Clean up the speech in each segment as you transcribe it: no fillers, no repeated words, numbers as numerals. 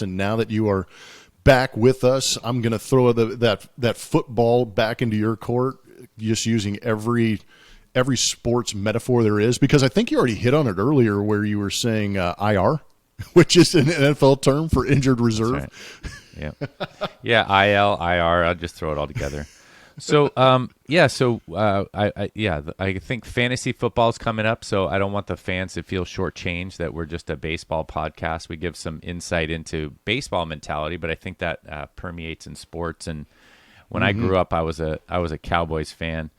podcast, and now that you are back with us, I'm going to throw that football back into your court, just using every sports metaphor there is, because I think you already hit on it earlier where you were saying IR, which is an NFL term for injured reserve. Right. Yeah, IL, IR. I'll just throw it all together. So, I think fantasy football is coming up. So I don't want the fans to feel shortchanged that we're just a baseball podcast. We give some insight into baseball mentality, but I think that permeates in sports. And when I grew up, I was a Cowboys fan.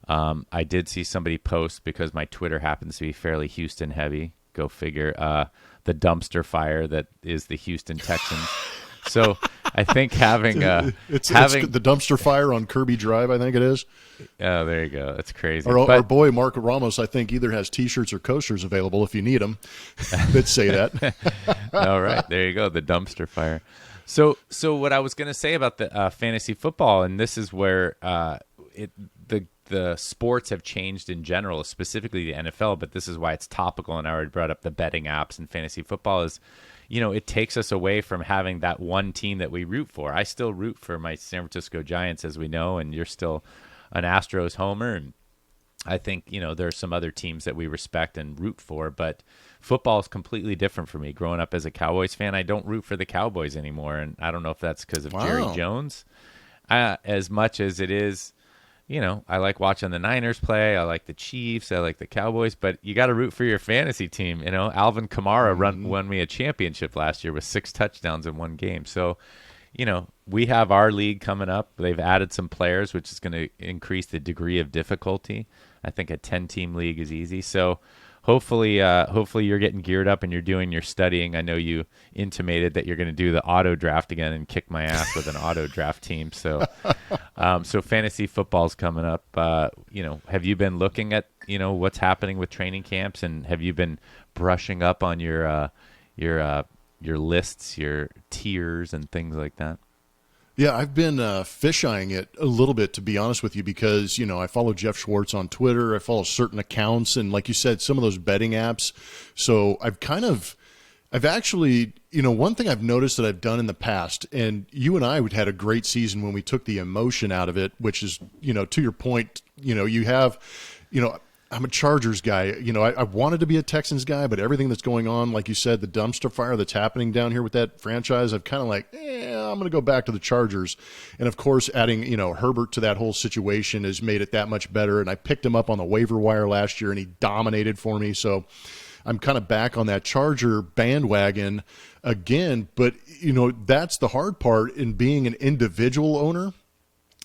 I did see somebody post, because my Twitter happens to be fairly Houston heavy. Go figure. The dumpster fire that is the Houston Texans. So I think having it's the dumpster fire on Kirby Drive, I think it is. Oh, there you go. That's crazy. Our boy Mark Ramos, I think, either has T-shirts or coasters available if you need them that say that. All right, there you go. The dumpster fire. So what I was going to say about the fantasy football, and this is where the sports have changed in general, specifically the NFL, but this is why it's topical, and I already brought up the betting apps and fantasy football is, it takes us away from having that one team that we root for. I still root for my San Francisco Giants, as we know, and you're still an Astros homer, and I think, there are some other teams that we respect and root for, but football is completely different for me. Growing up as a Cowboys fan, I don't root for the Cowboys anymore, and I don't know if that's because of Jerry Jones, as much as it is, I like watching the Niners play. I like the Chiefs. I like the Cowboys. But you got to root for your fantasy team. Alvin Kamara won me a championship last year with 6 touchdowns in one game. So, we have our league coming up. They've added some players, which is going to increase the degree of difficulty. I think a 10-team league is easy. So hopefully you're getting geared up and you're doing your studying. I know you intimated that you're going to do the auto draft again and kick my ass with an auto draft team. So, so fantasy football's coming up. Have you been looking at, what's happening with training camps, and have you been brushing up on your lists, your tiers and things like that? Yeah, I've been fisheying it a little bit, to be honest with you, because, I follow Jeff Schwartz on Twitter. I follow certain accounts, and like you said, some of those betting apps. So I've actually, one thing I've noticed that I've done in the past, and you and I had a great season when we took the emotion out of it, which is, to your point, you have, I'm a Chargers guy. I wanted to be a Texans guy, but everything that's going on, like you said, the dumpster fire that's happening down here with that franchise, I've kind of like, I'm going to go back to the Chargers. And, of course, adding, Herbert to that whole situation has made it that much better. And I picked him up on the waiver wire last year, and he dominated for me. So I'm kind of back on that Charger bandwagon again. But, that's the hard part in being an individual owner,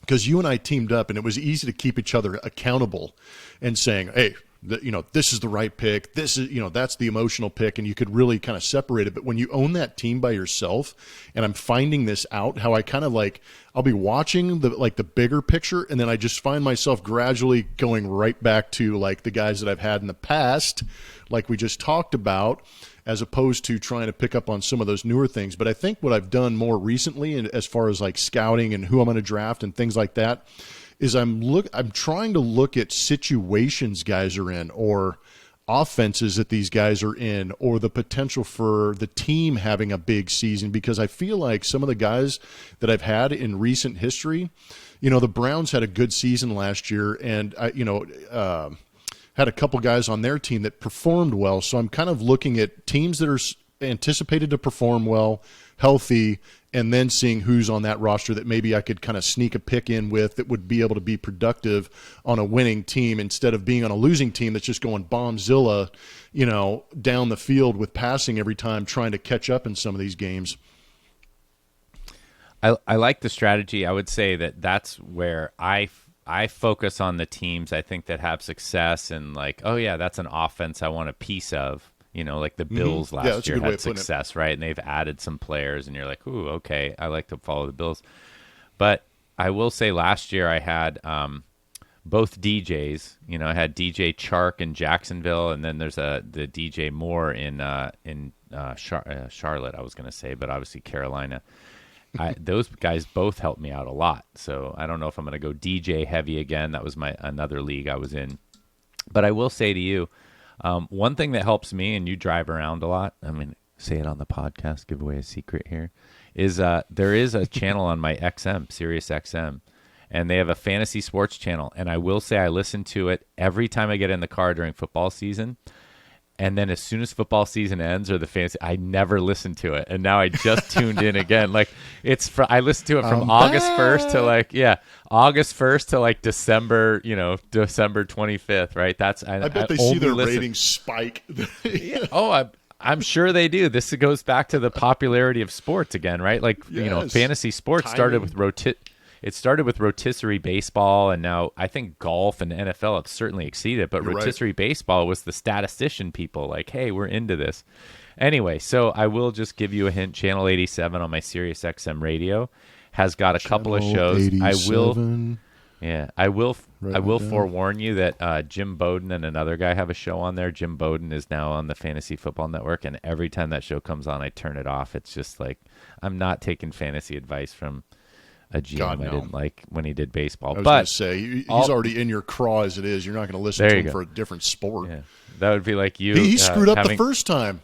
because you and I teamed up, and it was easy to keep each other accountable and saying, hey, this is the right pick. This is, that's the emotional pick, and you could really kind of separate it. But when you own that team by yourself, and I'm finding this out, how I kind of I'll be watching the bigger picture, and then I just find myself gradually going right back to the guys that I've had in the past, like we just talked about, as opposed to trying to pick up on some of those newer things. But I think what I've done more recently, and as far as scouting and who I'm going to draft and things like that, is I'm trying to look at situations guys are in, or offenses that these guys are in, or the potential for the team having a big season, because I feel like some of the guys that I've had in recent history, the Browns had a good season last year, and had a couple guys on their team that performed well. So I'm kind of looking at teams that are anticipated to perform well, healthy, and then seeing who's on that roster that maybe I could kind of sneak a pick in with that would be able to be productive on a winning team, instead of being on a losing team that's just going bombzilla, down the field with passing every time, trying to catch up in some of these games. I like the strategy. I would say that's where I focus on the teams I think that have success, and that's an offense I want a piece of. Like the Bills last year had success, right? And they've added some players, and you're like, ooh, okay, I like to follow the Bills. But I will say last year I had both DJs. I had DJ Chark in Jacksonville, and then there's the DJ Moore in Charlotte, I was going to say, but obviously Carolina. Those guys both helped me out a lot. So I don't know if I'm going to go DJ heavy again. That was another league I was in. But I will say to you, one thing that helps me, and you drive around a lot. I mean, say it on the podcast, give away a secret here, is there is a channel on my XM, Sirius XM, and they have a fantasy sports channel. And I will say I listen to it every time I get in the car during football season. And then as soon as football season ends or the fantasy, I never listen to it. And now I just tuned in again. Like I listened to it from August 1st to August 1st to like December, December 25th, right? I bet they see their ratings spike. Yeah. Oh, I'm sure they do. This goes back to the popularity of sports again, right? Like, Yes. fantasy sports started with rotisserie baseball, and now I think golf and NFL have certainly exceeded. But You're rotisserie baseball was the statistician people, like, hey, we're into this. Anyway, so I will just give you a hint. Channel 87 on my Sirius XM radio has got a couple of shows. 87. I will down. forewarn you that Jim Bowden and another guy have a show on there. Jim Bowden is now on the Fantasy Football Network, and every time that show comes on, I turn it off. It's just like I'm not taking fantasy advice from a GM God, no. I didn't like when he did baseball. I was But going to say, he's already in your craw as it is. You're not going to listen There to you him go. for a different sport. yeah, that would be like you. He screwed up the having- first time.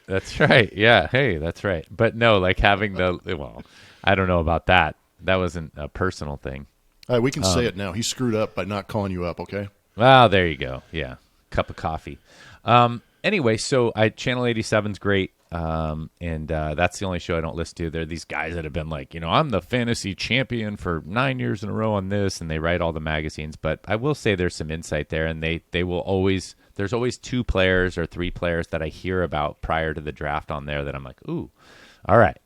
That's right. Yeah. Hey, that's right. But no, like having I don't know about that. That wasn't a personal thing. All right, we can say it now. He screwed up by not calling you up, okay? Well, there you go. Yeah. Cup of coffee. Anyway, so Channel 87's great. And that's the only show I don't listen to. There are these guys that have been like, I'm the fantasy champion for 9 years in a row on this, and they write all the magazines. But I will say there's some insight there, and they will always there's always 2 players or 3 players that I hear about prior to the draft on there that I'm like, ooh, all right.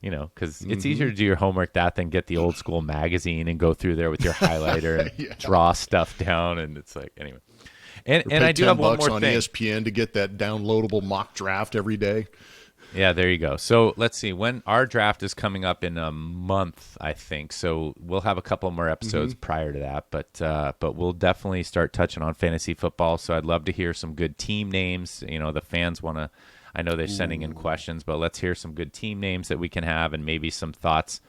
Because it's easier to do your homework than get the old school magazine and go through there with your highlighter and draw stuff down. And it's like, anyway. And I do have one more on thing. ESPN to get that downloadable mock draft every day. Yeah, there you go. So let's see. When our draft is coming up in a month, I think. So we'll have a couple more episodes prior to that. But we'll definitely start touching on fantasy football. So I'd love to hear some good team names. The fans want to. I know they're sending in questions, but let's hear some good team names that we can have, and maybe some thoughts.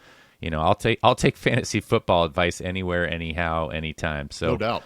I'll take fantasy football advice anywhere, anyhow, anytime. So No doubt.